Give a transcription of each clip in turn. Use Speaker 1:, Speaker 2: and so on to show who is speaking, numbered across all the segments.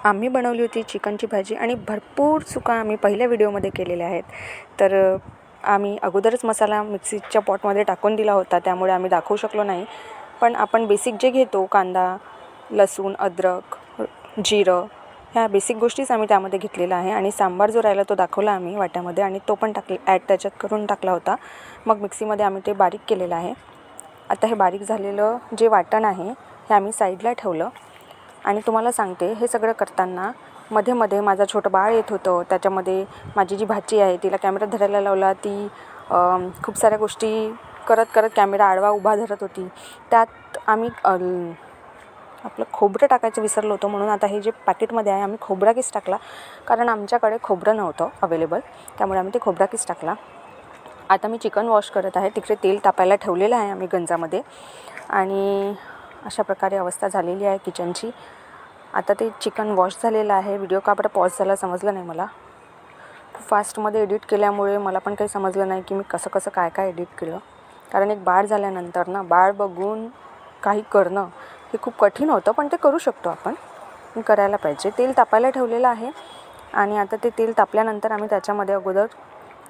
Speaker 1: आम्ही बनवली होती चिकनची भाजी आणि भरपूर चुका आम्ही पहिल्या व्हिडिओमध्ये केलेल्या आहेत. तर आम्ही अगोदरच मसाला मिक्सीच्या पॉटमध्ये टाकून दिला होता, त्यामुळे आम्ही दाखवू शकलो नाही. पण आपण बेसिक जे घेतो कांदा, लसूण, अद्रक, जिरं, ह्या बेसिक गोष्टीच आम्ही त्यामध्ये घेतलेला आहे. आणि सांबार जो राहिला तो दाखवला आम्ही वाट्यामध्ये आणि तो पण ॲड त्याच्यात करून टाकला होता. मग मिक्सीमध्ये आम्ही ते बारीक केलेलं आहे. आता हे बारीक झालेलं जे वाटण आहे हे आम्ही साईडला ठेवलं. आणि तुम्हाला सांगते, हे सगळं करताना मध्ये मध्ये माझं छोटं बाळ येत होतं. त्याच्यामध्ये माझी जी भाची आहे तिला कॅमेरा धरायला लावला. ती खूप साऱ्या गोष्टी करत करत कॅमेरा आडवा उभा धरत होती. त्यात आम्ही आपलं खोबरं टाकायचं विसरलो होतो, म्हणून आता हे जे पॅकेटमध्ये आहे आम्ही खोबरा किस टाकला, कारण आमच्याकडे खोबरं नव्हतं अवेलेबल, त्यामुळे आम्ही ते खोबरा किस टाकला. आता मी चिकन वॉश करत आहे. तिकडे तेल तापायला ठेवलेलं आहे आम्ही गंजामध्ये आणि अशा प्रकारे अवस्था झालेली आहे किचनची. आता ते चिकन वॉश झालेलं आहे. व्हिडिओ का बरं पॉज झाला समजलं नाही मला. फास्टमध्ये एडिट केल्यामुळे मला पण काही समजलं नाही की मी कसं काय एडिट केलं. कारण एक बाळ झाल्यानंतर ना, बाळ बघून काही करणं हे खूप कठीण होतं, पण ते करू शकतो आपण, करायला पाहिजे. तेल तापायला ठेवलेलं आहे आणि आता ते तेल तापल्यानंतर आम्ही त्याच्यामध्ये अगोदर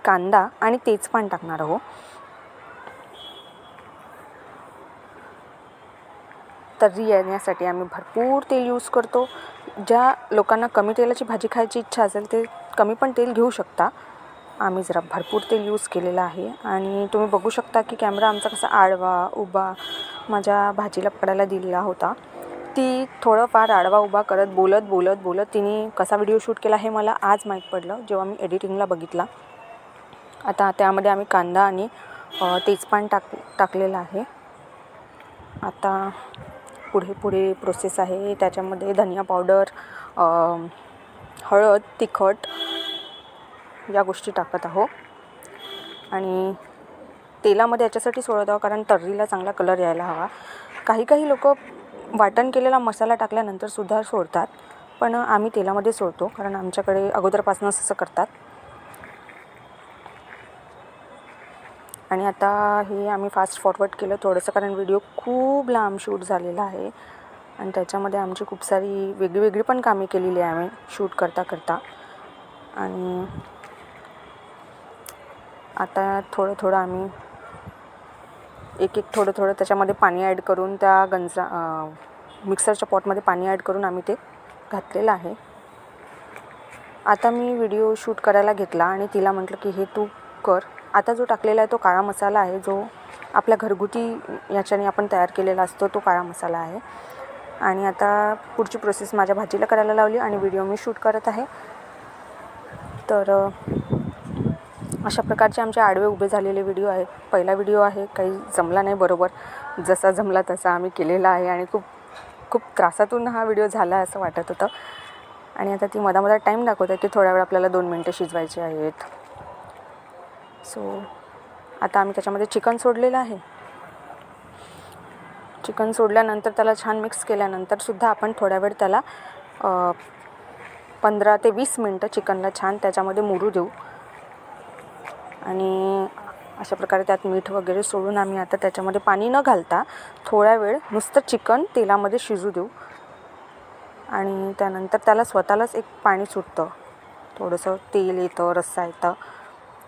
Speaker 1: कांदा आणि तेजपान टाकणार आहोत. तर्री येण्यासाठी आम्ही भरपूर तेल यूज करतो. ज्या लोकांना कमी तेलाची भाजी खायची इच्छा असेल ते कमी पण तेल घेऊ शकता. आम्ही जरा भरपूर तेल यूज केलेलं आहे आणि तुम्ही बघू शकता की कॅमेरा आमचा कसा आडवा उभा माझ्या भाजीला पकडायला दिलेला होता. ती थोडंफार आडवा उभा करत बोलत तिने कसा व्हिडिओ शूट केला हे मला आज माहीत पडलं जेव्हा मी एडिटिंगला बघितला. आता त्यामध्ये आम्ही कांदा आणि तेजपान टाकलेलं आहे. आता पुढे प्रोसेस आहे. त्याच्यामध्ये धनिया पावडर, हळद, तिखट या गोष्टी टाकत आहोत आणि तेलामध्ये याच्यासाठी सोडत आहोत कारण तर्रीला चांगला कलर यायला हवा. काही लोक वाटण केलेला मसाला टाकल्यानंतर सुद्धा सोडतात, पण आम्ही तेलामध्ये सोडतो कारण आमच्याकडे अगोदरपासूनच असं करतात. आणि आता हे आम्ही फास्ट फॉरवर्ड केलं थोडंसं, कारण व्हिडिओ खूप लांब शूट झालेला आहे आणि त्याच्यामध्ये आमची खूप सारी वेगळी पण कामे केलेली आहे आम्ही शूट करता. आणि आता थोडं आम्ही एक थोडं त्याच्यामध्ये पाणी ॲड करून त्या मिक्सरच्या पॉटमध्ये पाणी ॲड करून आम्ही ते घातलेलं आहे. आता मी व्हिडिओ शूट करायला घेतला आणि तिला म्हटलं की हे तू कर. आता जो टाकलेला आहे तो काळा मसाला आहे, जो आपल्या घरगुती याच्याने आपण तयार केलेला असतो, तो काळा मसाला आहे. आणि आता पुढची प्रोसेस माझ्या भाजीला करायला लावली आणि व्हिडिओ मी शूट करत आहे. तर अशा प्रकारचे आमचे आडवे उभे झालेले व्हिडिओ आहेत. पहिला व्हिडिओ आहे, काही जमला नाही बरोबर, जसा जमला तसा आम्ही केलेला आहे आणि खूप त्रासातून हा व्हिडिओ झाला असं वाटत होतं. आणि आता ती मधा टाईम दाखवत आहे की थोड्या वेळ आपल्याला 2 मिनटं शिजवायचे आहेत. सो आता आम्ही त्याच्यामध्ये चिकन सोडलेलं आहे. चिकन सोडल्यानंतर त्याला छान मिक्स केल्यानंतर सुद्धा आपण थोड्या वेळ त्याला 15 ते 20 मिनटं चिकनला छान त्याच्यामध्ये मुरू देऊ. आणि अशा प्रकारे त्यात मीठ वगैरे सोडून आम्ही आता त्याच्यामध्ये पाणी न घालता थोड्या वेळ नुसतं चिकन तेलामध्ये शिजू देऊ. आणि त्यानंतर त्याला स्वतःलाच एक पाणी सुटतं, थोडंसं तेल येतं, रस्सा येतं.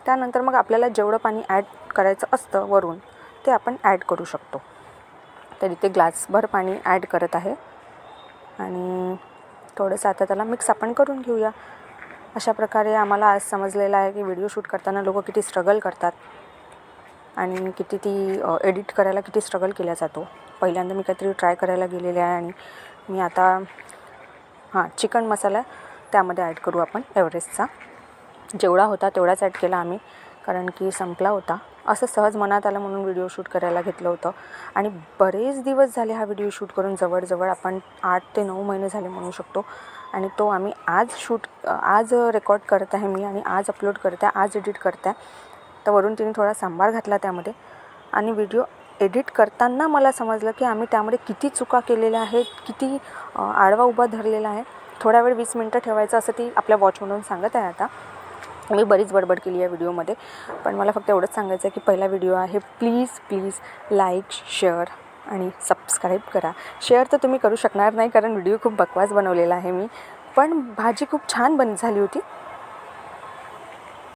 Speaker 1: त्यानंतर मग आपल्याला जेवढं पाणी ॲड करायचं असतं वरून ते आपण ॲड करू शकतो. तर इथे ग्लासभर पाणी ॲड करत आहे आणि थोडंसं आता त्याला मिक्स आपण करून घेऊया. अशा प्रकारे आम्हाला आज समजलेलं आहे की व्हिडिओ शूट करताना लोक किती स्ट्रगल करतात आणि किती ती एडिट करायला किती स्ट्रगल केला जातो. पहिल्यांदा मी काहीतरी ट्राय करायला गेलेले आहे आणि मी आता चिकन मसाला त्यामध्ये ॲड करू आपण. एव्हरेस्टचा जेवढा होता तेवढाच ॲड केला आम्ही, कारण की संपला होता. असं सहज मनात आलं म्हणून व्हिडिओ शूट करायला घेतलं होतं. आणि बरेच दिवस झाले हा व्हिडिओ शूट करून, जवळ आपण 8 ते 9 महिने झाले म्हणू शकतो. आणि तो आम्ही आज रेकॉर्ड करत आहे मी आणि आज अपलोड करत आहे, आज एडिट करत आहे. तर वरून तिने थोडा सांबार घातला त्यामध्ये. आणि व्हिडिओ एडिट करताना मला समजलं की आम्ही त्यामध्ये किती चुका केलेल्या आहेत, किती आडवा उभा धरलेला आहे. थोडा वेळ 20 मिनटं ठेवायचं असं ती आपल्या वॉचमधून सांगत आहे. आता मी बरीच बडबड केली आहे व्हिडिओमध्ये, पण मला फक्त एवढंच सांगायचं आहे की पहिला व्हिडिओ आहे. प्लीज लाईक, शेअर आणि सबस्क्राईब करा. शेअर तर तुम्ही करू शकणार नाही कारण व्हिडिओ खूप बकवास बनवलेला आहे मी, पण भाजी खूप छान झाली होती.